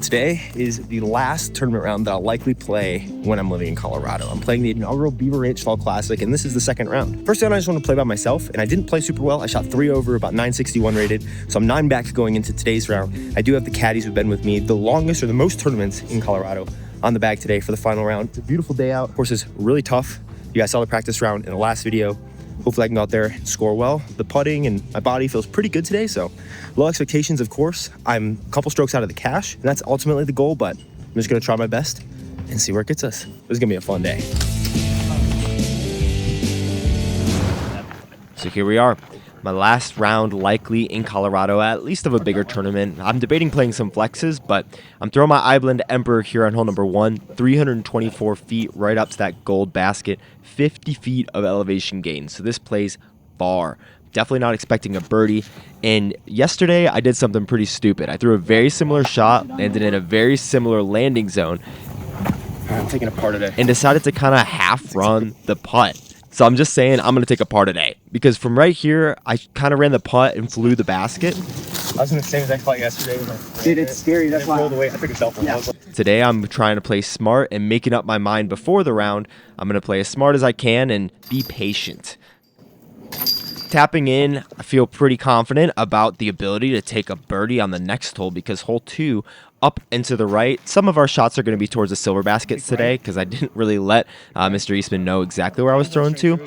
Today is the last tournament round that I'll likely play when I'm living in Colorado. I'm playing the inaugural Beaver Fall Classic, and this is the second round. First round, I just want to play by myself, and I didn't play super well. I shot 3 over, about 961 rated, so I'm 9 back going into today's round. I do have the caddies who've been with me the longest or the most tournaments in Colorado on the bag today for the final round. It's a beautiful day out. Course is really tough. You guys saw the practice round in the last video. Hopefully I can go out there and score well. The putting and my body feels pretty good today, so low expectations, of course. I'm a couple strokes out of the cash, and that's ultimately the goal, but I'm just gonna try my best and see where it gets us. This is gonna be a fun day. So here we are. My last round likely in Colorado, at least of a bigger tournament. I'm debating playing some flexes, but I'm throwing my iBlend Emperor here on hole number 1, 324 feet right up to that gold basket, 50 feet of elevation gain. So this plays far. Definitely not expecting a birdie. And yesterday I did something pretty stupid. I threw a very similar shot, landed in a very similar landing zone. I'm taking a par today. And decided to kind of half run the putt. So I'm just saying I'm going to take a par today, because from right here, I kind of ran the putt and flew the basket. I was in the same exact spot yesterday. Dude, it's scary. That's why. Rolled away. I took a selfie. Yeah. Today, I'm trying to play smart and making up my mind before the round. I'm going to play as smart as I can and be patient. Tapping in, I feel pretty confident about the ability to take a birdie on the next hole, because hole 2, up and to the right, some of our shots are going to be towards the silver baskets today, because I didn't really let Mr. Eastman know exactly where I was throwing to.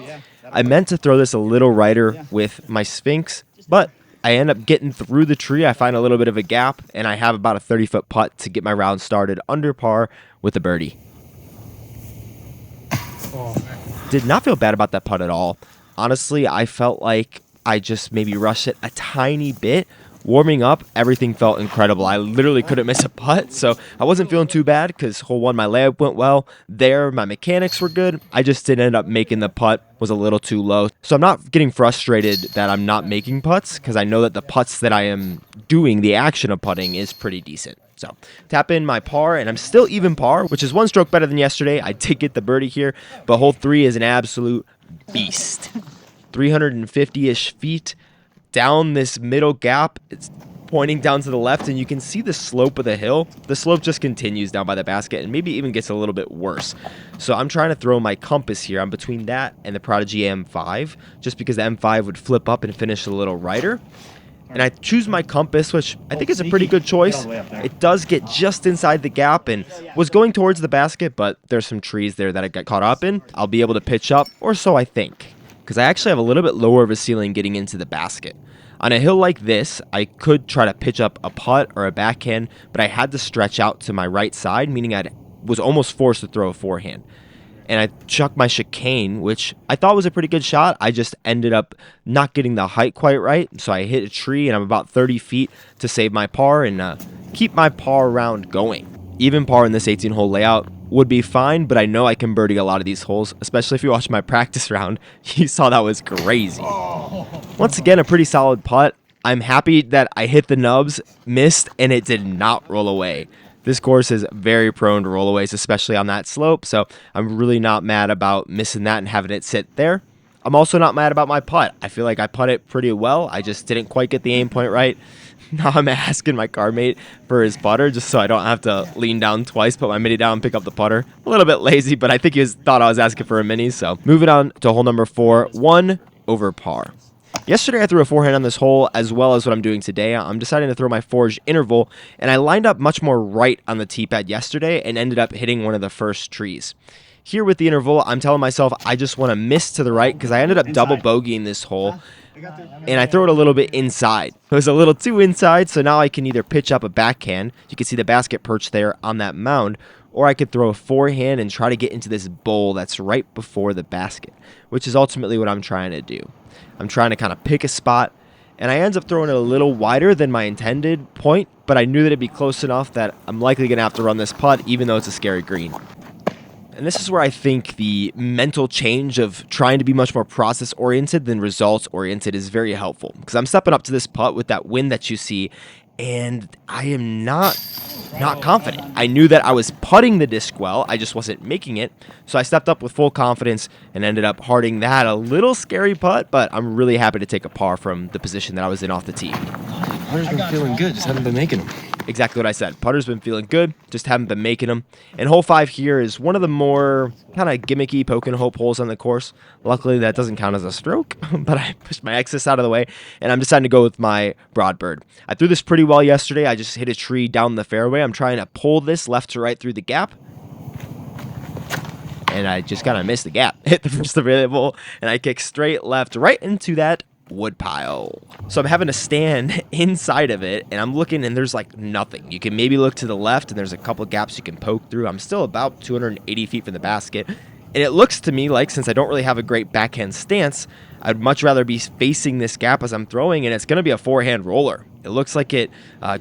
I meant to throw this a little righter with my Sphinx, but I end up getting through the tree. I find a little bit of a gap, and I have about a 30-foot putt to get my round started under par with a birdie. Did not feel bad about that putt at all. Honestly, I felt like I just maybe rushed it a tiny bit. Warming up, everything felt incredible. I literally couldn't miss a putt, so I wasn't feeling too bad because hole 1, my layup went well. There, my mechanics were good. I just didn't end up making the putt, was a little too low. So I'm not getting frustrated that I'm not making putts, because I know that the putts that I am doing, the action of putting, is pretty decent. So tap in my par, and I'm still even par, which is 1 stroke better than yesterday. I did get the birdie here, but hole 3 is an absolute beast. 350-ish feet down this middle gap. It's pointing down to the left, and you can see the slope of the hill. The slope just continues down by the basket and maybe even gets a little bit worse. So I'm trying to throw my compass here. I'm between that and the Prodigy M5, just because the M5 would flip up and finish a little righter. And I choose my compass, which I think is a pretty good choice. It does get just inside the gap and was going towards the basket, but there's some trees there that I got caught up in. I'll be able to pitch up, or so I think, because I actually have a little bit lower of a ceiling getting into the basket. On a hill like this, I could try to pitch up a putt or a backhand, but I had to stretch out to my right side, meaning I was almost forced to throw a forehand. And I chucked my chicane, which I thought was a pretty good shot. I just ended up not getting the height quite right, so I hit a tree, and I'm about 30 feet to save my par and keep my par round going. Even par in this 18-hole layout would be fine, but I know I can birdie a lot of these holes, especially if you watch my practice round. You saw that was crazy. Once again, a pretty solid putt. I'm happy that I hit the nubs, missed, and it did not roll away. This course is very prone to rollaways, especially on that slope, so I'm really not mad about missing that and having it sit there. I'm also not mad about my putt. I feel like I putt it pretty well. I just didn't quite get the aim point right. Now I'm asking my car mate for his putter just so I don't have to lean down twice, put my mini down, and pick up the putter. A little bit lazy, but I think he thought I was asking for a mini. So moving on to hole number 4, 1 over par. Yesterday I threw a forehand on this hole, as well as what I'm doing today. I'm deciding to throw my forged interval, and I lined up much more right on the tee pad yesterday and ended up hitting one of the first trees. Here with the interval, I'm telling myself I just want to miss to the right, because I ended up double bogeying this hole, and I throw it a little bit inside. It was a little too inside, so now I can either pitch up a backhand. You can see the basket perched there on that mound, or I could throw a forehand and try to get into this bowl that's right before the basket, which is ultimately what I'm trying to do. I'm trying to kind of pick a spot, and I end up throwing it a little wider than my intended point, but I knew that it'd be close enough that I'm likely going to have to run this putt, even though it's a scary green. And this is where I think the mental change of trying to be much more process-oriented than results-oriented is very helpful. Because I'm stepping up to this putt with that wind that you see, and I am not confident. I knew that I was putting the disc well, I just wasn't making it. So I stepped up with full confidence and ended up hearting that. A little scary putt, but I'm really happy to take a par from the position that I was in off the tee. Putter's been feeling good, just haven't been making them. exactly what I said. Putter's been feeling good, just haven't been making them. And hole 5 here is one of the more kind of gimmicky poke and hope holes on the course. Luckily, that doesn't count as a stroke, but I pushed my excess out of the way, and I'm deciding to go with my broadbird. I threw this pretty well yesterday. I just hit a tree down the fairway. I'm trying to pull this left to right through the gap, and I just kind of missed the gap. Hit the first available, and I kick straight left right into that wood pile. So I'm having to stand inside of it, and I'm looking, and there's like nothing. You can maybe look to the left, and there's a couple gaps you can poke through. I'm still about 280 feet from the basket, and it looks to me like, since I don't really have a great backhand stance, I'd much rather be facing this gap as I'm throwing, and it's going to be a forehand roller. It looks like it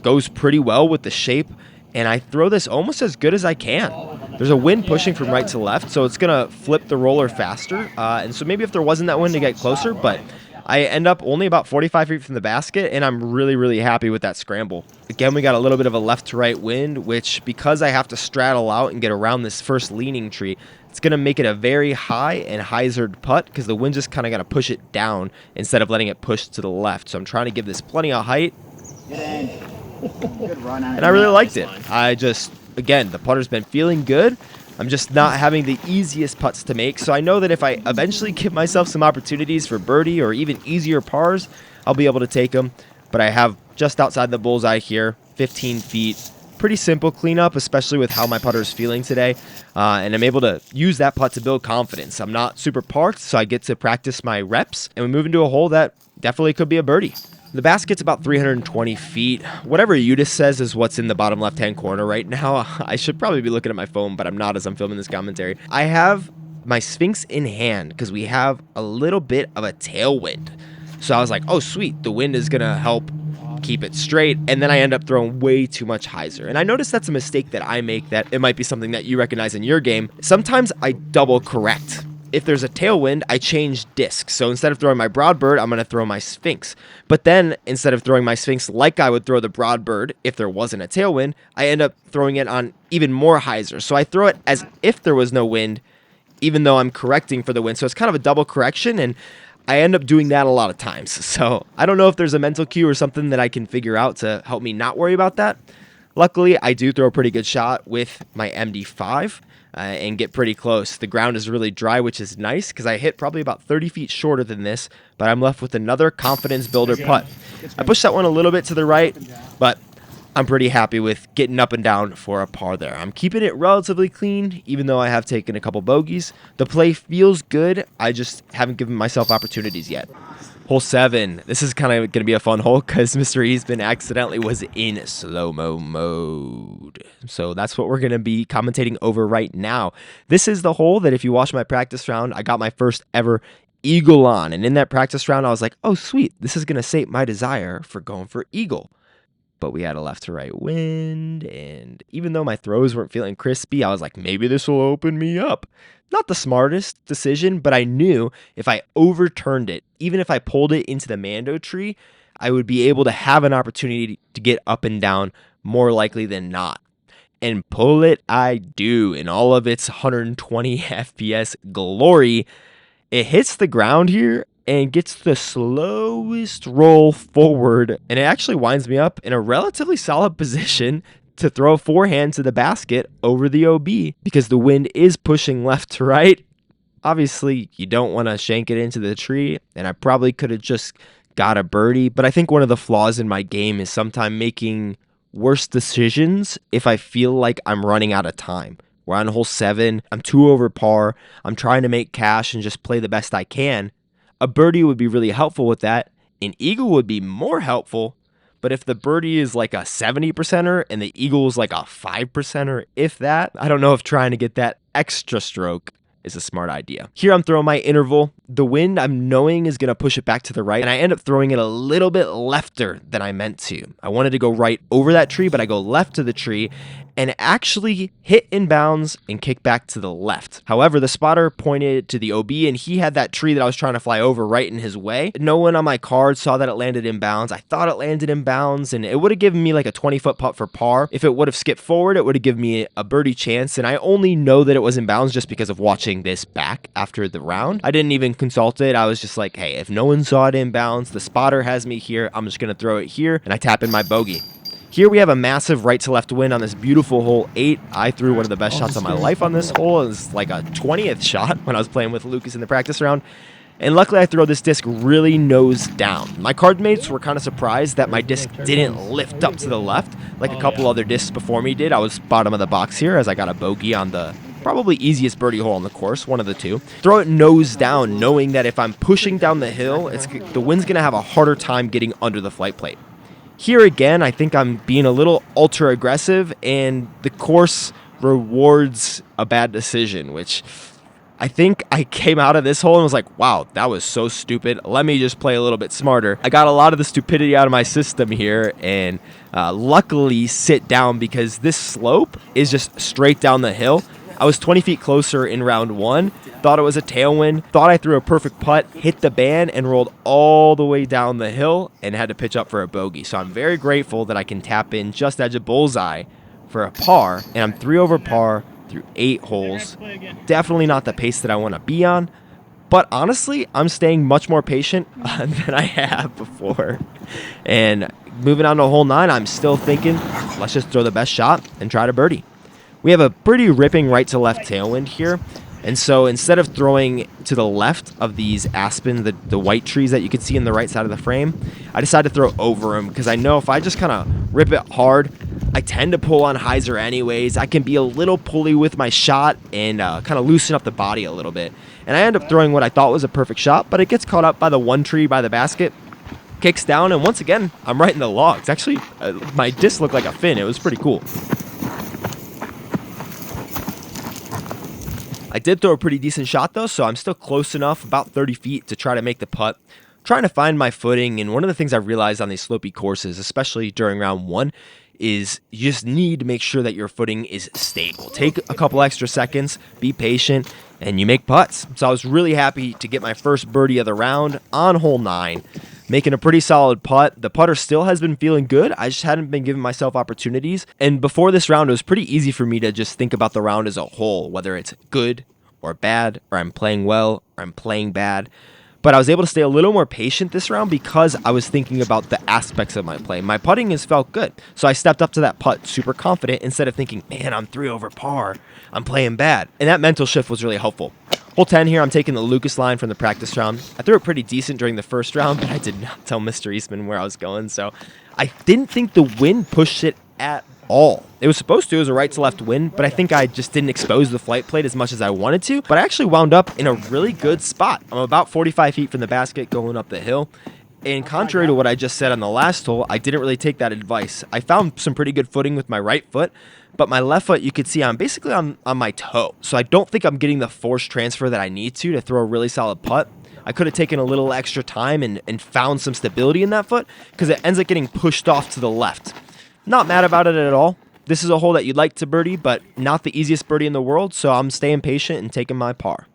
goes pretty well with the shape, and I throw this almost as good as I can. There's a wind pushing from right to left, so it's going to flip the roller faster, and so maybe if there wasn't that wind to get closer, but I end up only about 45 feet from the basket, and I'm really, really happy with that scramble. Again, we got a little bit of a left to right wind, which, because I have to straddle out and get around this first leaning tree, it's going to make it a very high and hyzered putt, because the wind just kind of got to push it down instead of letting it push to the left. So I'm trying to give this plenty of height. Good run on it. And I really liked it. Again, the putter's been feeling good. I'm just not having the easiest putts to make, so I know that if I eventually give myself some opportunities for birdie or even easier pars, I'll be able to take them. But I have just outside the bullseye here, 15 feet. Pretty simple cleanup, especially with how my putter is feeling today, and I'm able to use that putt to build confidence. I'm not super parked, so I get to practice my reps, and we move into a hole that definitely could be a birdie. The basket's about 320 feet. Whatever Udis says is what's in the bottom left-hand corner right now. I should probably be looking at my phone, but I'm not as I'm filming this commentary. I have my Sphinx in hand because we have a little bit of a tailwind. So I was like, oh, sweet. The wind is going to help keep it straight. And then I end up throwing way too much hyzer. And I noticed that's a mistake that I make, that it might be something that you recognize in your game. Sometimes I double correct. If there's a tailwind, I change discs. So instead of throwing my broadbird, I'm going to throw my Sphinx. But then instead of throwing my Sphinx like I would throw the broadbird if there wasn't a tailwind, I end up throwing it on even more hyzer. So I throw it as if there was no wind, even though I'm correcting for the wind. So it's kind of a double correction, and I end up doing that a lot of times. So I don't know if there's a mental cue or something that I can figure out to help me not worry about that. Luckily, I do throw a pretty good shot with my MD5. And get pretty close. The ground is really dry, which is nice because I hit probably about 30 feet shorter than this, but I'm left with another confidence builder putt. I pushed that one a little bit to the right, but I'm pretty happy with getting up and down for a par there. I'm keeping it relatively clean, even though I have taken a couple bogeys. The play feels good. I just haven't given myself opportunities yet. Hole 7. This is kind of going to be a fun hole because Mr. Eastman accidentally was in slow-mo mode. So that's what we're going to be commentating over right now. This is the hole that if you watch my practice round, I got my first ever eagle on. And in that practice round, I was like, oh, sweet. This is going to sate my desire for going for eagle. But we had a left to right wind, and even though my throws weren't feeling crispy, I was like, maybe this will open me up. Not the smartest decision, but I knew if I overturned it, even if I pulled it into the Mando tree, I would be able to have an opportunity to get up and down more likely than not. And pull it I do in all of its 120 FPS glory. It hits the ground here and gets the slowest roll forward, and it actually winds me up in a relatively solid position to throw a forehand to the basket over the OB because the wind is pushing left to right. Obviously, you don't want to shank it into the tree, and I probably could have just got a birdie, but I think one of the flaws in my game is sometimes making worse decisions if I feel like I'm running out of time. We're on hole 7, I'm 2 over par, I'm trying to make cash and just play the best I can. A birdie would be really helpful with that. An eagle would be more helpful, but if the birdie is like a 70%er and the eagle is like a 5%er, if that, I don't know if trying to get that extra stroke is a smart idea. Here I'm throwing my interval. The wind I'm knowing is going to push it back to the right, and I end up throwing it a little bit lefter than I meant to. I wanted to go right over that tree, but I go left to the tree and actually hit in bounds and kick back to the left. However, the spotter pointed to the OB, and he had that tree that I was trying to fly over right in his way. No one on my card saw that it landed in bounds. I thought it landed in bounds, and it would have given me like a 20-foot putt for par. If it would have skipped forward, it would have given me a birdie chance, and I only know that it was in bounds just because of watching this back after the round. I didn't even consult it. I was just like, hey, if no one saw it in bounds, the spotter has me here. I'm just going to throw it here, and I tap in my bogey. Here we have a massive right to left wind on this beautiful hole 8. I threw one of the best shots of my life on this hole. It was like a 20th shot when I was playing with Lucas in the practice round. And luckily I throw this disc really nose down. My card mates were kind of surprised that my disc didn't lift up to the left like a couple other discs before me did. I was bottom of the box here as I got a bogey on the probably easiest birdie hole on the course, one of the two. Throw it nose down, knowing that if I'm pushing down the hill, the wind's going to have a harder time getting under the flight plate. Here again, I think I'm being a little ultra aggressive, and the course rewards a bad decision, which I think I came out of this hole and was like, wow, that was so stupid. Let me just play a little bit smarter. I got a lot of the stupidity out of my system here, and luckily sit down because this slope is just straight down the hill. I was 20 feet closer in round 1, thought it was a tailwind, thought I threw a perfect putt, hit the band, and rolled all the way down the hill and had to pitch up for a bogey. So I'm very grateful that I can tap in just edge of bullseye for a par, and I'm 3 over par through 8 holes. Definitely not the pace that I want to be on, but honestly, I'm staying much more patient than I have before. And moving on to hole 9, I'm still thinking, let's just throw the best shot and try to birdie. We have a pretty ripping right to left tailwind here, and so instead of throwing to the left of these aspen, the white trees that you can see in the right side of the frame, I decided to throw over them because I know if I just kind of rip it hard, I tend to pull on hyzer anyways. I can be a little pulley with my shot and kind of loosen up the body a little bit. And I end up throwing what I thought was a perfect shot, but it gets caught up by the one tree by the basket, kicks down, and once again, I'm right in the logs. Actually, my disc looked like a fin. It was pretty cool. I did throw a pretty decent shot though, so I'm still close enough, about 30 feet, to try to make the putt. Trying to find my footing, and one of the things I realized on these slopey courses, especially during round 1, is you just need to make sure that your footing is stable. Take a couple extra seconds, be patient, and you make putts. So I was really happy to get my first birdie of the round on hole 9. Making a pretty solid putt. The putter still has been feeling good. I just hadn't been giving myself opportunities. And before this round, it was pretty easy for me to just think about the round as a whole, whether it's good or bad, or I'm playing well, or I'm playing bad. But I was able to stay a little more patient this round because I was thinking about the aspects of my play. My putting has felt good. So I stepped up to that putt super confident instead of thinking, man, I'm 3 over par. I'm playing bad. And that mental shift was really helpful. Hole 10 here, I'm taking the Lucas line from the practice round. I threw it pretty decent during the first round, but I did not tell Mr. Eastman where I was going, so I didn't think the wind pushed it at all. It was supposed to. It was a right to left wind, but I think I just didn't expose the flight plate as much as I wanted to, but I actually wound up in a really good spot. I'm about 45 feet from the basket going up the hill, and contrary to what I just said on the last hole, I didn't really take that advice. I found some pretty good footing with my right foot, but my left foot, you could see I'm basically on my toe. So I don't think I'm getting the force transfer that I need to throw a really solid putt. I could have taken a little extra time and found some stability in that foot because it ends up getting pushed off to the left. Not mad about it at all. This is a hole that you'd like to birdie, but not the easiest birdie in the world, so I'm staying patient and taking my par.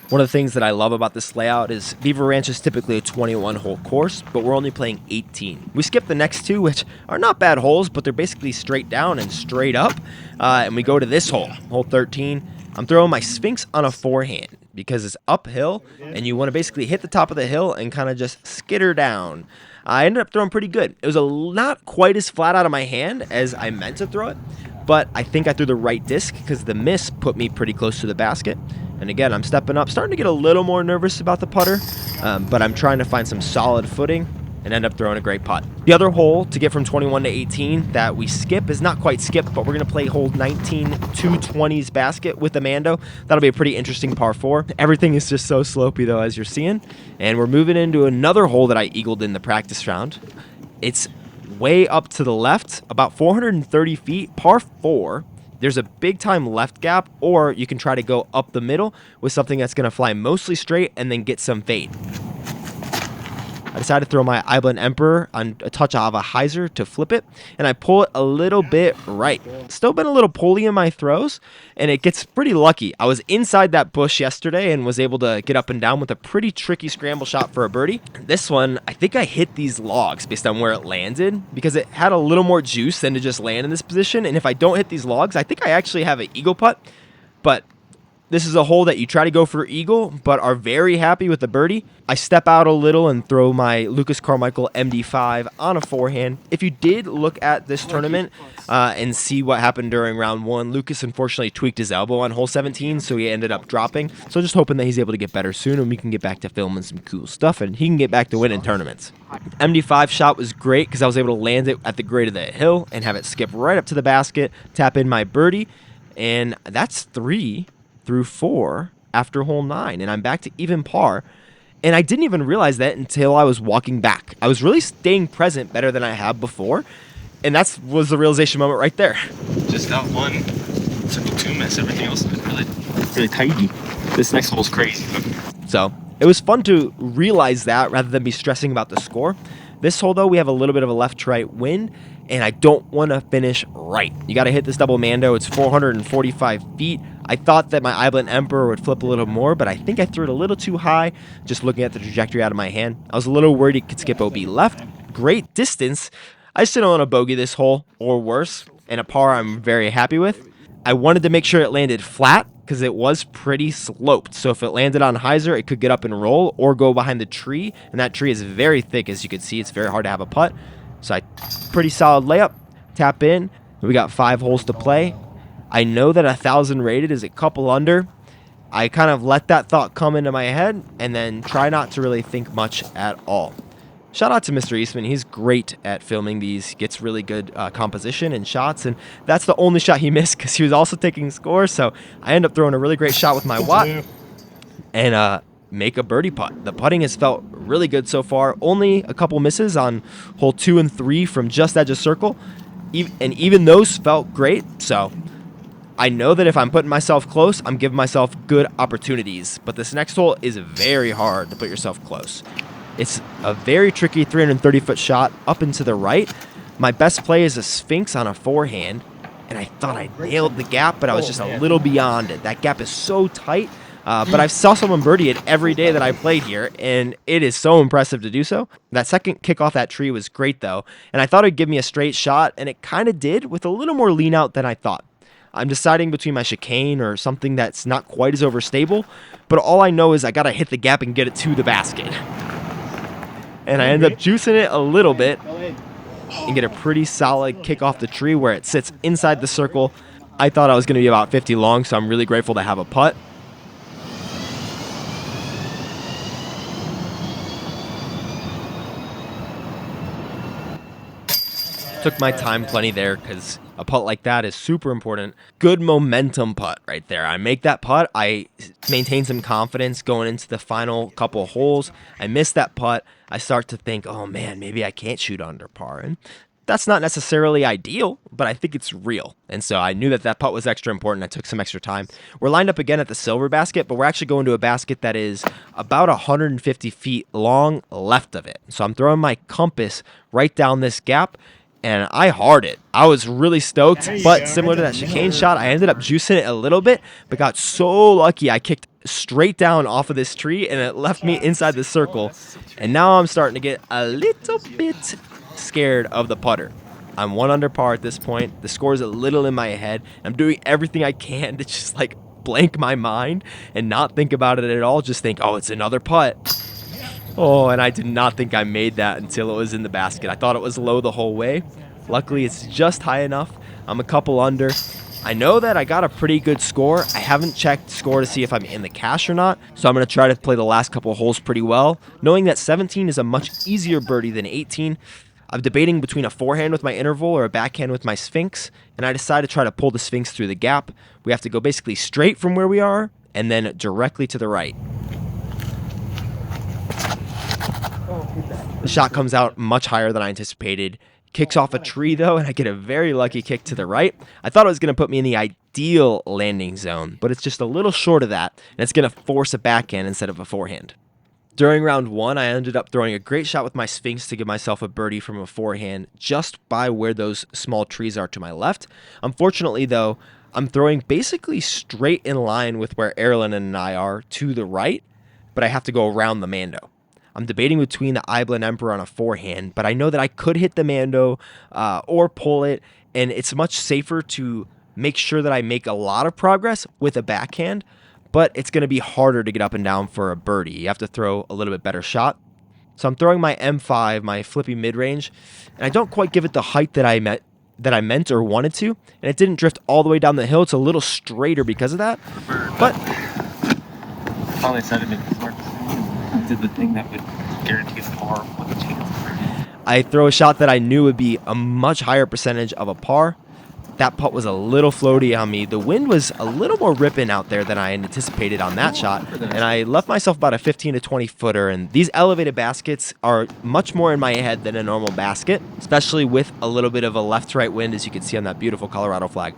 One of the things that I love about this layout is Beaver Ranch is typically a 21-hole course, but we're only playing 18. We skip the next 2, which are not bad holes, but they're basically straight down and straight up, and we go to this hole, hole 13. I'm throwing my Sphinx on a forehand because it's uphill, and you want to basically hit the top of the hill and kind of just skitter down. I ended up throwing pretty good. It was not quite as flat out of my hand as I meant to throw it, but I think I threw the right disc because the miss put me pretty close to the basket. And again, I'm stepping up, starting to get a little more nervous about the putter, but I'm trying to find some solid footing and end up throwing a great putt. The other hole to get from 21 to 18 that we skip is not quite skipped, but we're going to play hole 19, 220s basket with Amando. That'll be a pretty interesting par 4. Everything is just so slopey, though, as you're seeing. And we're moving into another hole that I eagled in the practice round. It's way up to the left, about 430 feet, par 4. There's a big time left gap, or you can try to go up the middle with something that's going to fly mostly straight and then get some fade. I decided to throw my Iblin Emperor on a touch of a hyzer to flip it, and I pull it a little bit right. Still been a little pulley in my throws, and it gets pretty lucky. I was inside that bush yesterday and was able to get up and down with a pretty tricky scramble shot for a birdie. This one, I think I hit these logs based on where it landed because it had a little more juice than to just land in this position, and if I don't hit these logs, I think I actually have an eagle putt, but This is a hole that you try to go for eagle, but are very happy with the birdie. I step out a little and throw my Lucas Carmichael MD5 on a forehand. If you did look at this tournament and see what happened during round 1, Lucas unfortunately tweaked his elbow on hole 17, so he ended up dropping. So just hoping that he's able to get better soon and we can get back to filming some cool stuff and he can get back to winning tournaments. MD5 shot was great because I was able to land it at the grade of the hill and have it skip right up to the basket, tap in my birdie, and that's 3 through 4 after hole 9, and I'm back to even par. And I didn't even realize that until I was walking back. I was really staying present better than I have before, and that was the realization moment right there. Just got one circle 2 miss. Everything else is really tidy. This next hole's crazy. So it was fun to realize that rather than be stressing about the score. This hole, though, we have a little bit of a left-to-right wind, and I don't want to finish right. You got to hit this double mando. It's 445 feet. I thought that my Ibland Emperor would flip a little more, but I think I threw it a little too high just looking at the trajectory out of my hand. I was a little worried it could skip OB left. Great distance. I just didn't want to bogey this hole or worse, and a par I'm very happy with. I wanted to make sure it landed flat because it was pretty sloped. So if it landed on hyzer, it could get up and roll or go behind the tree, and that tree is very thick, as you can see. It's very hard to have a putt. So pretty solid layup, tap in. We got 5 holes to play. I know that 1,000 rated is a couple under. I kind of let that thought come into my head and then try not to really think much at all. Shout out to Mr. Eastman. He's great at filming these. He gets really good composition and shots, and that's the only shot he missed because he was also taking scores. So I end up throwing a really great shot with my watt and make a birdie putt. The putting has felt really good so far. Only a couple misses on hole 2 and 3 from just edge of circle, and even those felt great. So I know that if I'm putting myself close, I'm giving myself good opportunities. But this next hole is very hard to put yourself close. It's a very tricky 330-foot shot up and to the right. My best play is a Sphinx on a forehand, and I thought I nailed the gap, but I was just a little beyond it. That gap is so tight, but I saw someone birdie it every day that I played here, and it is so impressive to do so. That second kick off that tree was great, though, and I thought it would give me a straight shot, and it kind of did with a little more lean out than I thought. I'm deciding between my chicane or something that's not quite as overstable, but all I know is I got to hit the gap and get it to the basket. And I end up juicing it a little bit and get a pretty solid kick off the tree where it sits inside the circle. I thought I was going to be about 50 long, so I'm really grateful to have a putt. Took my time plenty there because a putt like that is super important. Good momentum putt right there. I make that putt. I maintain some confidence going into the final couple of holes. I miss that putt. I start to think, oh man, maybe I can't shoot under par. And that's not necessarily ideal, but I think it's real. And so I knew that that putt was extra important. I took some extra time. We're lined up again at the silver basket, but we're actually going to a basket that is about 150 feet long left of it. So I'm throwing my compass right down this gap, and I hard it. I was really stoked, but similar to that chicane shot, I ended up juicing it a little bit, but got so lucky I kicked straight down off of this tree, and it left me inside the circle. And now I'm starting to get a little bit scared of the putter. I'm 1 under par at this point. The score is a little in my head. I'm doing everything I can to just like blank my mind and not think about it at all. Just think, oh, it's another putt. Oh, and I did not think I made that until it was in the basket. I thought it was low the whole way. Luckily, it's just high enough. I'm a couple under. I know that I got a pretty good score. I haven't checked score to see if I'm in the cash or not, so I'm going to try to play the last couple of holes pretty well, knowing that 17 is a much easier birdie than 18. I'm debating between a forehand with my interval or a backhand with my Sphinx, and I decided to try to pull the Sphinx through the gap. We have to go basically straight from where we are and then directly to the right. The shot comes out much higher than I anticipated. Kicks off a tree, though, and I get a very lucky kick to the right. I thought it was going to put me in the ideal landing zone, but it's just a little short of that, and it's going to force a backhand instead of a forehand. During round 1, I ended up throwing a great shot with my Sphinx to give myself a birdie from a forehand just by where those small trees are to my left. Unfortunately, though, I'm throwing basically straight in line with where Erlen and I are to the right, but I have to go around the Mando. I'm debating between the Ibland Emperor on a forehand, but I know that I could hit the Mando or pull it, and it's much safer to make sure that I make a lot of progress with a backhand. but it's going to be harder to get up and down for a birdie. You have to throw a little bit better shot. So I'm throwing my M5, my flippy mid-range, and I don't quite give it the height that I meant or wanted to, and it didn't drift all the way down the hill. It's a little straighter because of that. But finally said it did the thing that would guarantee the par with the chance. I throw a shot that I knew would be a much higher percentage of a par. That putt was a little floaty on me. The wind was a little more ripping out there than I anticipated on that shot, and I left myself about a 15 to 20 footer, and these elevated baskets are much more in my head than a normal basket, especially with a little bit of a left to right wind, as you can see on that beautiful Colorado flag.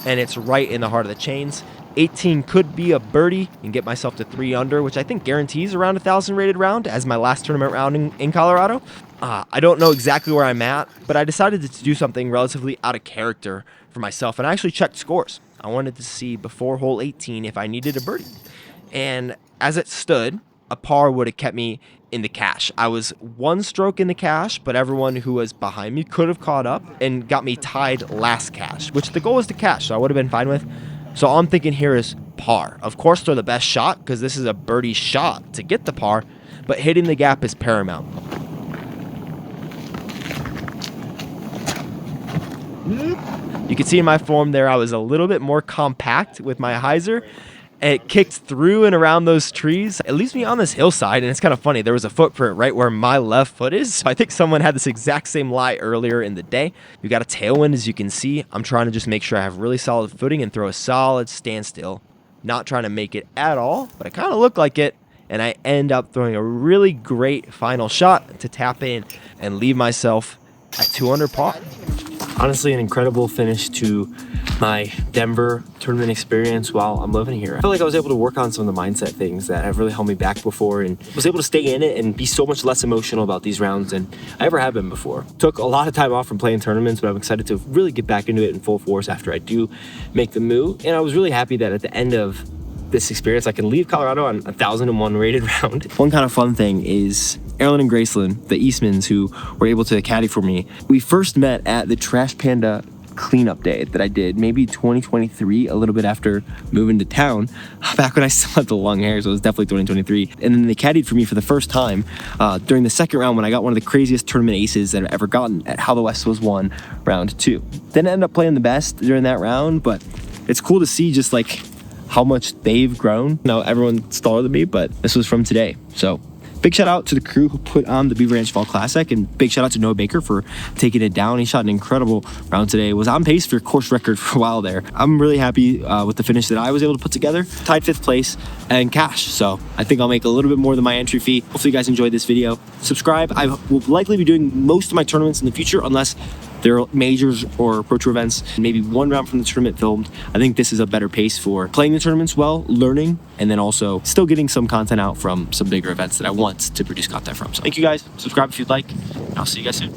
And it's right in the heart of the chains. 18 could be a birdie and get myself to 3 under, which I think guarantees around 1,000 rated round as my last tournament round in Colorado. I don't know exactly where I'm at, but I decided to do something relatively out of character for myself, and I actually checked scores. I wanted to see before hole 18 if I needed a birdie. And as it stood, a par would have kept me in the cash. I was 1 stroke in the cash, but everyone who was behind me could have caught up and got me tied last cash, which the goal was to cash, so I would have been fine with. So all I'm thinking here is par. Of course, throw the best shot because this is a birdie shot to get the par, but hitting the gap is paramount. You can see in my form there I was a little bit more compact with my hyzer. It kicked through and around those trees. It leaves me on this hillside, and it's kind of funny. There was a footprint right where my left foot is, so I think someone had this exact same lie earlier in the day. We got a tailwind, as you can see. I'm trying to just make sure I have really solid footing and throw a solid standstill. Not trying to make it at all, but it kind of looked like it, and I end up throwing a really great final shot to tap in and leave myself at 2 under par. Honestly, an incredible finish to my Denver tournament experience while I'm living here. I feel like I was able to work on some of the mindset things that have really held me back before, and was able to stay in it and be so much less emotional about these rounds than I ever have been before. Took a lot of time off from playing tournaments, but I'm excited to really get back into it in full force after I do make the move. And I was really happy that at the end of this experience, I can leave Colorado on 1,001 rated round. One kind of fun thing is Erlen and Graceland, the Eastmans who were able to caddy for me. We first met at the Trash Panda cleanup day that I did, maybe 2023, a little bit after moving to town, back when I still had the long hair, so it was definitely 2023. And then they caddied for me for the first time during the second round when I got one of the craziest tournament aces that I've ever gotten at How the West Was Won round 2. Didn't end up playing the best during that round, but it's cool to see just like how much they've grown. Now everyone's taller than me, but this was from today. So big shout out to the crew who put on the Beaver Ranch Fall Classic, and big shout out to Noah Baker for taking it down. He shot an incredible round today. Was on pace for course record for a while there. I'm really happy with the finish that I was able to put together. Tied 5th place and cash. So I think I'll make a little bit more than my entry fee. Hopefully you guys enjoyed this video. Subscribe. I will likely be doing most of my tournaments in the future unless there are majors or Pro Tour events, maybe 1 round from the tournament filmed. I think this is a better pace for playing the tournaments well, learning, and then also still getting some content out from some bigger events that I want to produce content from. So thank you guys. Subscribe if you'd like, and I'll see you guys soon.